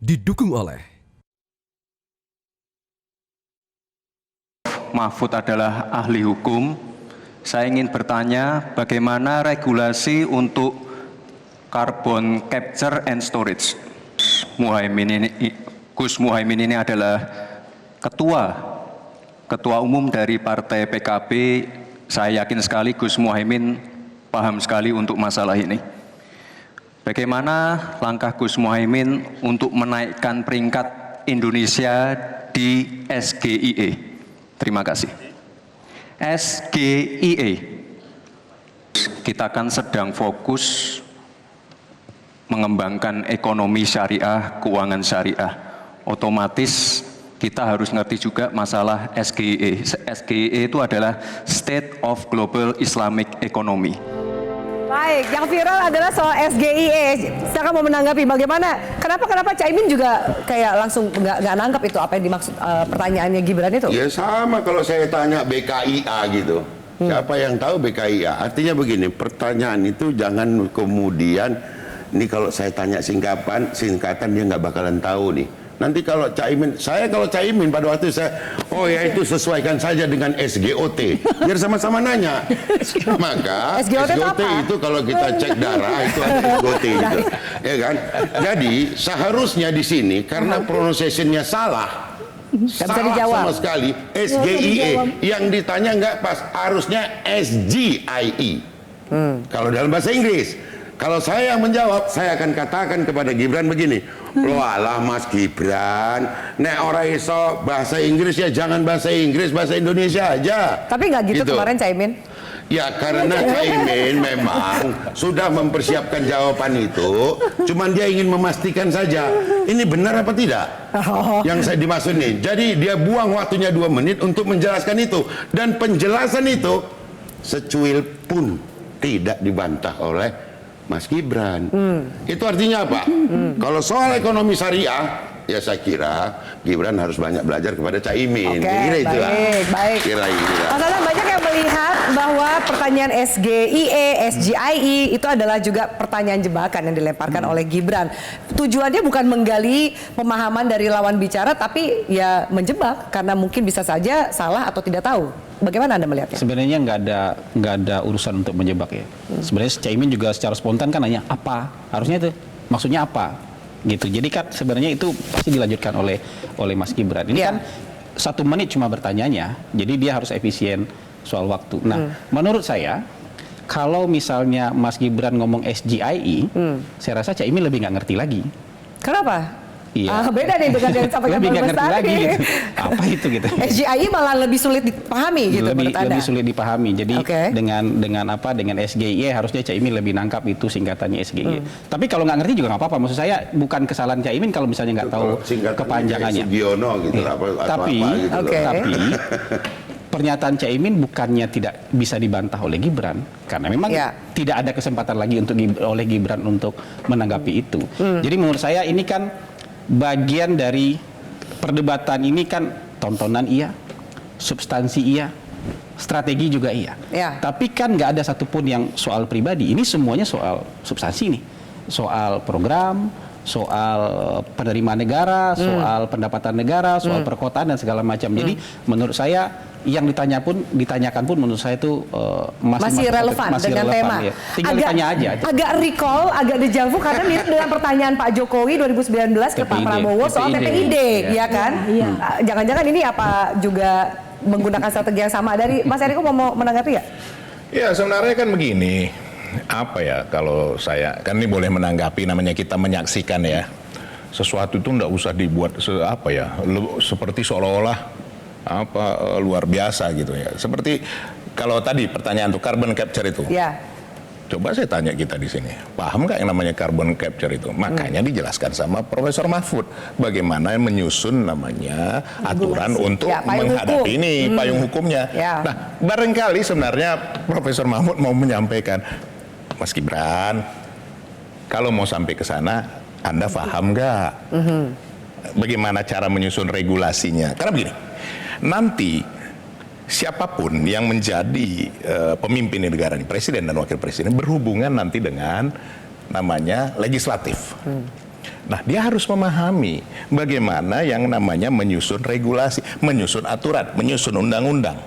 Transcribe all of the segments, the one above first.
didukung oleh Mahfud adalah ahli hukum. Saya ingin bertanya bagaimana regulasi untuk carbon capture and storage. Gus Muhaimin ini adalah ketua umum dari Partai PKB. Saya yakin sekali Gus Muhaimin paham sekali untuk masalah ini. Bagaimana langkah Gus Muhaimin untuk menaikkan peringkat Indonesia di SGIE? Terima kasih. SGIE, kita kan sedang fokus mengembangkan ekonomi syariah, keuangan syariah. Otomatis kita harus ngerti juga masalah SGIE. SGIE itu adalah State of Global Islamic Economy. Baik, yang viral adalah soal SGIE. Saya mau menanggapi bagaimana, kenapa Caimin juga kayak langsung nggak nangkap itu apa yang dimaksud pertanyaannya Gibran itu? Ya sama kalau saya tanya BKIA gitu. Siapa yang tahu BKIA? Artinya begini, pertanyaan itu jangan kemudian, ini kalau saya tanya singkatan dia nggak bakalan tahu nih. Nanti kalau Caimin, kalau Caimin pada waktu saya, oh ya itu sesuaikan saja dengan SGOT, biar sama-sama nanya. Maka SGOT itu kalau kita cek darah itu ada SGOT gitu, ya kan? Jadi seharusnya di sini karena pronunciation-nya salah sama sekali, SGIE yang ditanya nggak pas, harusnya SGIE. Kalau dalam bahasa Inggris. Kalau saya yang menjawab, saya akan katakan kepada Gibran begini, lo alah Mas Gibran, nek ora iso bahasa Inggris ya jangan bahasa Inggris, bahasa Indonesia aja. Tapi nggak gitu kemarin Caimin? Ya karena Caimin memang sudah mempersiapkan jawaban itu, cuman dia ingin memastikan saja, ini benar apa tidak yang saya dimaksud nih. Jadi dia buang waktunya 2 menit untuk menjelaskan itu, dan penjelasan itu secuil pun tidak dibantah oleh Mas Gibran. Itu artinya apa? Kalau soal ekonomi syariah, ya saya kira Gibran harus banyak belajar kepada Caimin. Kira itulah. Baik. Mas Hasan, banyak yang melihat bahwa pertanyaan SGIE, SGIE itu adalah juga pertanyaan jebakan yang dilemparkan oleh Gibran. Tujuannya bukan menggali pemahaman dari lawan bicara, tapi ya menjebak karena mungkin bisa saja salah atau tidak tahu. Bagaimana Anda melihatnya? Sebenarnya nggak ada urusan untuk menjebak ya. Sebenarnya Caimin juga secara spontan kan nanya apa, harusnya itu maksudnya apa, gitu. Jadi kan sebenarnya itu pasti dilanjutkan oleh Mas Gibran. Ini kan 1 menit cuma bertanyanya, jadi dia harus efisien soal waktu. Nah, menurut saya kalau misalnya Mas Gibran ngomong SGIE, saya rasa Caimin lebih nggak ngerti lagi. Kenapa? Iya. Beda nih dengan yang disampaikan lebih Bang nggak ngerti Bestari. lagi gitu. Apa itu gitu? SGIE malah lebih sulit dipahami gitu menurut Anda? Lebih sulit dipahami. Jadi dengan SGIE harusnya Caimin lebih nangkap itu singkatannya SGIE. Tapi kalau nggak ngerti juga nggak apa-apa. Maksud saya bukan kesalahan Caimin kalau misalnya nggak tahu kepanjangannya. Sugiono gitu Tapi pernyataan Caimin bukannya tidak bisa dibantah oleh Gibran, karena memang tidak ada kesempatan lagi oleh Gibran untuk menanggapi itu. Jadi menurut saya ini kan bagian dari perdebatan ini, kan tontonan iya, substansi iya, strategi juga iya. Tapi kan nggak ada satupun yang soal pribadi. Ini semuanya soal substansi nih, soal program, soal penerimaan negara, soal pendapatan negara, soal perkotaan dan segala macam. Jadi menurut saya yang ditanyakan pun menurut saya itu masih relevan dengan tema. Ya. Tinggal ditanya aja. Agak recall, agak dejavu karena mirip dengan pertanyaan Pak Jokowi 2019 ke Pak Prabowo soal TPID, ya kan? Jangan-jangan ini apa juga menggunakan strategi yang sama. Dari Mas Eriko mau menanggapi ya? Ya sebenarnya kan begini, apa ya, kalau saya kan ini boleh menanggapi, namanya kita menyaksikan ya, sesuatu itu nggak usah dibuat seperti seolah-olah luar biasa gitu ya. Seperti kalau tadi pertanyaan untuk carbon capture itu. Coba saya tanya kita di sini, paham nggak yang namanya carbon capture itu? Makanya dijelaskan sama Profesor Mahfud bagaimana menyusun namanya aturan untuk menghadapi ini payung hukumnya. Nah, barangkali sebenarnya Profesor Mahfud mau menyampaikan, Mas Gibran, kalau mau sampai ke sana, Anda paham nggak? Bagaimana cara menyusun regulasinya? Karena begini, nanti siapapun yang menjadi pemimpin di negara ini, presiden dan wakil presiden, berhubungan nanti dengan namanya legislatif. Nah, dia harus memahami bagaimana yang namanya menyusun regulasi, menyusun aturan, menyusun undang-undang.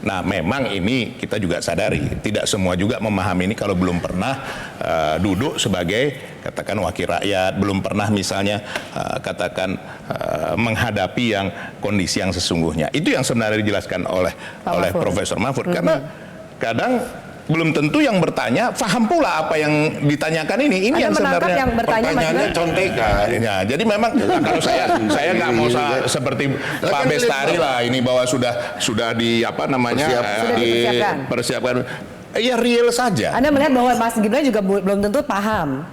Nah, memang ini kita juga sadari, tidak semua juga memahami ini kalau belum pernah duduk sebagai katakan wakil rakyat, belum pernah misalnya katakan menghadapi yang kondisi yang sesungguhnya. Itu yang sebenarnya dijelaskan oleh Profesor Mahfud. Karena kadang belum tentu yang bertanya paham pula apa yang ditanyakan ini. Ini yang sebenarnya yang bertanya pertanyaannya contekan. Ya, jadi memang kalau saya nggak mau seperti Pak Bestari lah ini bahwa sudah di apa namanya dipersiapkan. Ya real saja. Anda melihat bahwa Mas Gibran juga belum tentu paham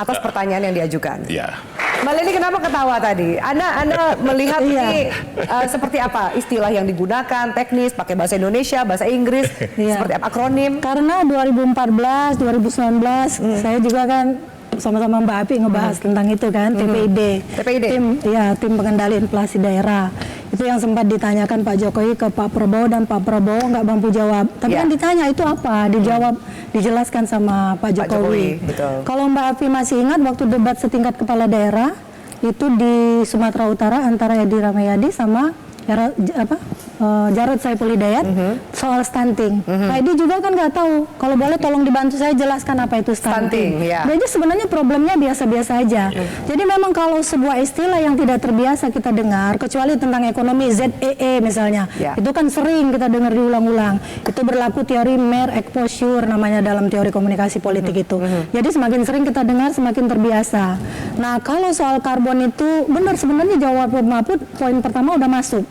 atas pertanyaan yang diajukan. Ya. Mbak Leni kenapa ketawa tadi? Anda melihat ini seperti apa istilah yang digunakan, teknis, pakai bahasa Indonesia, bahasa Inggris, seperti apa akronim? Karena 2014, 2019 saya juga kan sama-sama Mbak Api ngebahas tentang itu kan, TPID. Tim pengendali inflasi daerah. Itu yang sempat ditanyakan Pak Jokowi ke Pak Prabowo dan Pak Prabowo nggak mampu jawab. Tapi kan ditanya itu apa? Dijawab, dijelaskan sama Pak Jokowi. Kalau Mbak Api masih ingat waktu debat setingkat kepala daerah itu di Sumatera Utara antara Edi Rahmayadi sama Jarod Saiful Hidayat soal stunting. Pak Edi juga kan nggak tahu. Kalau boleh tolong dibantu saya jelaskan apa itu stunting. Jadi sebenarnya problemnya biasa-biasa aja. Jadi memang kalau sebuah istilah yang tidak terbiasa kita dengar, kecuali tentang ekonomi ZEE misalnya, itu kan sering kita dengar diulang-ulang. Itu berlaku teori mere exposure namanya dalam teori komunikasi politik itu. Jadi semakin sering kita dengar semakin terbiasa. Nah kalau soal karbon itu benar sebenarnya jawaban Mahfud poin pertama udah masuk.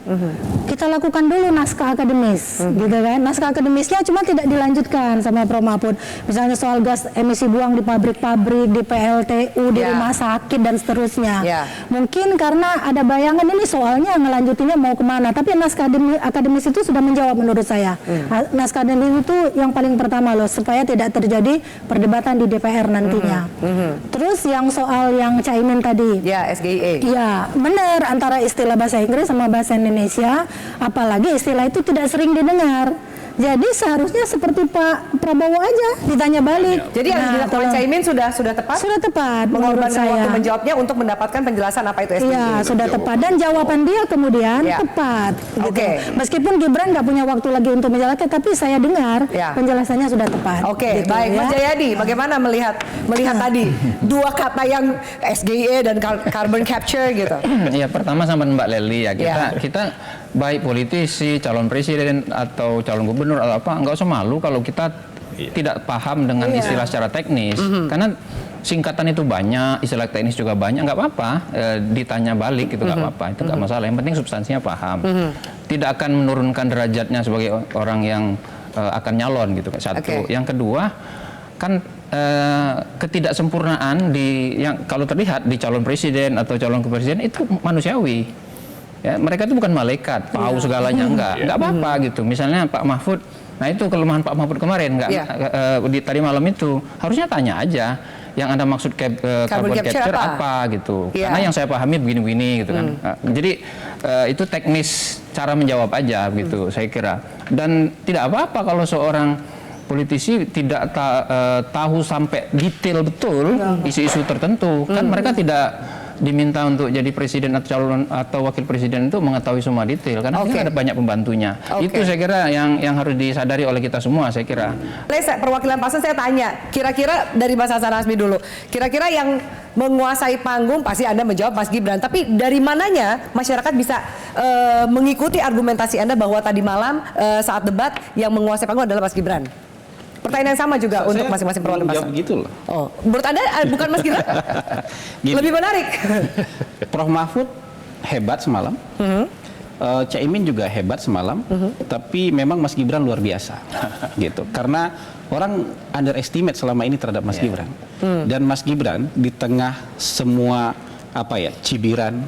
Kita lakukan dulu naskah akademis, gitu kan? Naskah akademisnya cuma tidak dilanjutkan sama Prof Mahfud. Misalnya soal gas emisi buang di pabrik-pabrik, di PLTU, di rumah sakit dan seterusnya. Mungkin karena ada bayangan ini soalnya ngelanjutinnya mau kemana. Tapi naskah akademis itu sudah menjawab menurut saya. Naskah akademis itu yang paling pertama loh, supaya tidak terjadi perdebatan di DPR nantinya. Terus yang soal yang Caimin tadi. SGIE. Ya, benar antara istilah bahasa Inggris sama bahasa Indonesia, apalagi istilah itu tidak sering didengar. Jadi seharusnya seperti Pak Prabowo aja ditanya balik. Jadi yang dilakukan Caimin sudah tepat? Sudah tepat. Mengorbankan waktu menjawabnya untuk mendapatkan penjelasan apa itu SDG. Iya, sudah tepat dan jawaban dia kemudian tepat. Gitu. Meskipun Gibran nggak punya waktu lagi untuk menjelaskan, tapi saya dengar penjelasannya sudah tepat. Gitu, baik. Mas Jayadi, bagaimana melihat tadi dua kata yang SGIE dan carbon capture gitu? Ya pertama sama Mbak Leli ya kita baik politisi, calon presiden atau calon gubernur atau apa, nggak usah malu kalau kita tidak paham dengan istilah secara teknis. Karena singkatan itu banyak, istilah teknis juga banyak, nggak apa-apa, ditanya balik itu nggak apa-apa, itu nggak masalah. Yang penting substansinya paham. Tidak akan menurunkan derajatnya sebagai orang yang akan nyalon gitu. Satu. Yang kedua, kan ketidaksempurnaan yang kalau terlihat di calon presiden atau calon kepresiden itu manusiawi. Ya, mereka itu bukan malaikat, tahu segalanya, enggak apa-apa gitu. Misalnya Pak Mahfud, nah itu kelemahan Pak Mahfud kemarin, tadi malam itu harusnya tanya aja yang Anda maksud carbon capture apa gitu. Karena yang saya pahami begini-begini gitu kan. Jadi itu teknis cara menjawab aja gitu, saya kira. Dan tidak apa-apa kalau seorang politisi tidak tahu sampai detail betul isu-isu tertentu. Kan mereka tidak diminta untuk jadi presiden atau calon atau wakil presiden itu mengetahui semua detail karena ada banyak pembantunya. Itu saya kira yang harus disadari oleh kita semua, saya kira. Perwakilan paslon saya tanya, kira-kira dari Mas Hasan Hasbi dulu, kira-kira yang menguasai panggung pasti Anda menjawab Mas Gibran, tapi dari mananya masyarakat bisa mengikuti argumentasi Anda bahwa tadi malam saat debat yang menguasai panggung adalah Mas Gibran? Pertanyaan yang sama juga untuk masing-masing perwakilan paslon. Gitu loh. Menurut Anda bukan Mas Gibran? Lebih menarik. Prof Mahfud hebat semalam. Caimin juga hebat semalam. Tapi memang Mas Gibran luar biasa. Gitu. Karena orang underestimate selama ini terhadap Mas Gibran. Dan Mas Gibran di tengah semua cibiran,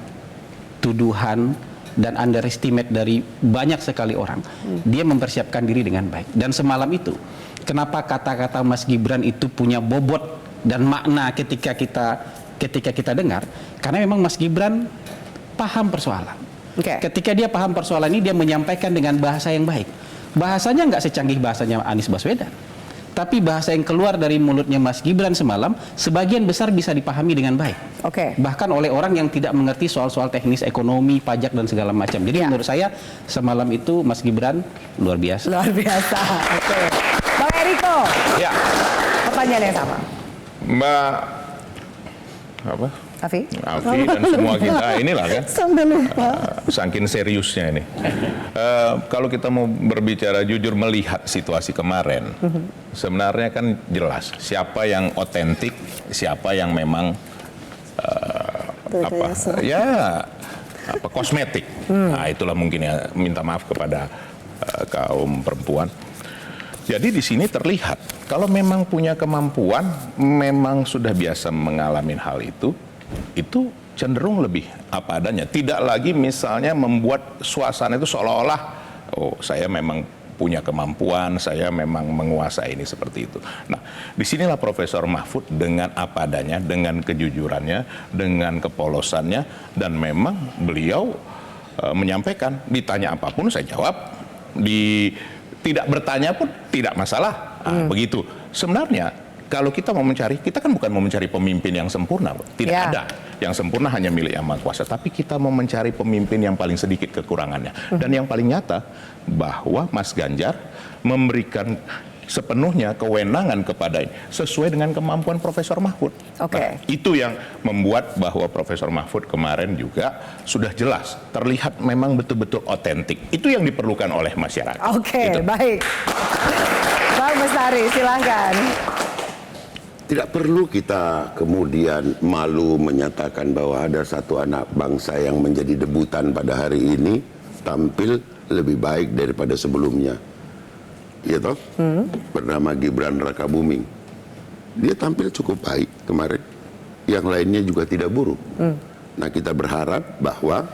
tuduhan dan underestimate dari banyak sekali orang, dia mempersiapkan diri dengan baik. Dan semalam itu, kenapa kata-kata Mas Gibran itu punya bobot dan makna ketika kita dengar? Karena memang Mas Gibran paham persoalan. Ketika dia paham persoalan ini, dia menyampaikan dengan bahasa yang baik. Bahasanya nggak secanggih bahasanya Anies Baswedan, Tapi bahasa yang keluar dari mulutnya Mas Gibran semalam sebagian besar bisa dipahami dengan baik. Oke. Bahkan oleh orang yang tidak mengerti soal-soal teknis ekonomi, pajak dan segala macam. Jadi menurut saya semalam itu Mas Gibran luar biasa. Luar biasa. Oke. Bang Eriko. Ya, Pertanyaan yang sama. Mbak apa? Afi. Afi dan semua kita inilah kan. Sampai lupa. Saking seriusnya ini. Kalau kita mau berbicara jujur melihat situasi kemarin, sebenarnya kan jelas siapa yang otentik, siapa yang memang kosmetik. Nah, itulah mungkin ya, minta maaf kepada kaum perempuan. Jadi di sini terlihat kalau memang punya kemampuan, memang sudah biasa mengalami hal itu cenderung lebih apa adanya. Tidak lagi misalnya membuat suasana itu seolah-olah, oh saya memang punya kemampuan, saya memang menguasai ini seperti itu. Nah, disinilah Profesor Mahfud dengan apa adanya, dengan kejujurannya, dengan kepolosannya, dan memang beliau menyampaikan, ditanya apapun saya jawab, tidak bertanya pun tidak masalah. Begitu. Sebenarnya kalau kita mau mencari, kita kan bukan mau mencari pemimpin yang sempurna, tidak ada. Yang sempurna hanya milik Yang Maha Kuasa, tapi kita mau mencari pemimpin yang paling sedikit kekurangannya. Dan yang paling nyata bahwa Mas Ganjar memberikan sepenuhnya kewenangan kepada sesuai dengan kemampuan Profesor Mahfud. Nah, itu yang membuat bahwa Profesor Mahfud kemarin juga sudah jelas terlihat memang betul-betul otentik. Itu yang diperlukan oleh masyarakat. Oke, baik. Bang Bestari, silahkan. Tidak perlu kita kemudian malu menyatakan bahwa ada satu anak bangsa yang menjadi debutan pada hari ini tampil lebih baik daripada sebelumnya. Ya toh? Bernama Gibran Rakabuming. Dia tampil cukup baik kemarin. Yang lainnya juga tidak buruk. Nah, kita berharap bahwa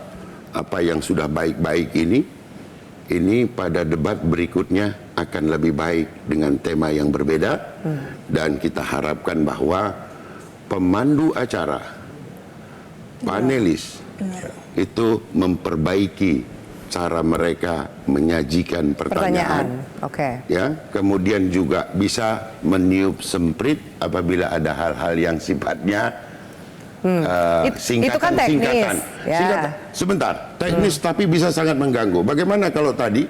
apa yang sudah baik-baik ini pada debat berikutnya akan lebih baik dengan tema yang berbeda. Dan kita harapkan bahwa pemandu acara, panelis itu memperbaiki cara mereka menyajikan pertanyaan. Ya, kemudian juga bisa meniup semprit apabila ada hal-hal yang sifatnya itu kan teknis. Singkatan. Sebentar, teknis tapi bisa sangat mengganggu. Bagaimana kalau tadi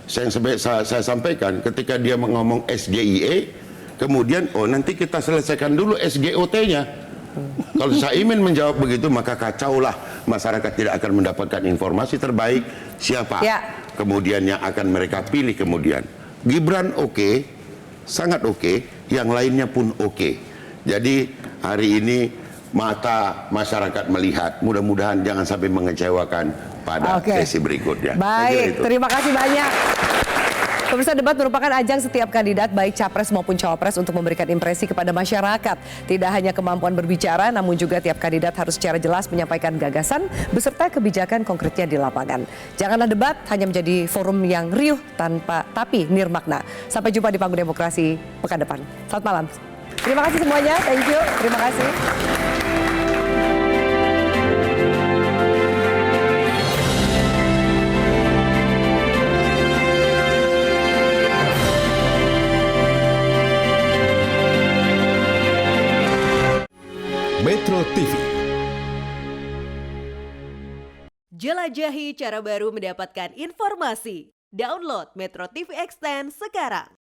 saya sampaikan ketika dia ngomong SGIE, kemudian nanti kita selesaikan dulu SGOT-nya. Kalau Caimin menjawab begitu, maka kacaulah, masyarakat tidak akan mendapatkan informasi terbaik siapa kemudian yang akan mereka pilih kemudian. Gibran oke, sangat oke, yang lainnya pun oke. Jadi hari ini mata masyarakat melihat, mudah-mudahan jangan sampai mengecewakan pada sesi berikutnya. Baik, terima kasih banyak. Pemirsa, debat merupakan ajang setiap kandidat baik capres maupun cawapres untuk memberikan impresi kepada masyarakat. Tidak hanya kemampuan berbicara, namun juga tiap kandidat harus secara jelas menyampaikan gagasan beserta kebijakan konkretnya di lapangan. Janganlah debat hanya menjadi forum yang riuh tapi nirmakna. Sampai jumpa di panggung demokrasi pekan depan. Selamat malam. Terima kasih semuanya. Thank you. Terima kasih. Metro TV. Jelajahi cara baru mendapatkan informasi. Download Metro TV Extend sekarang.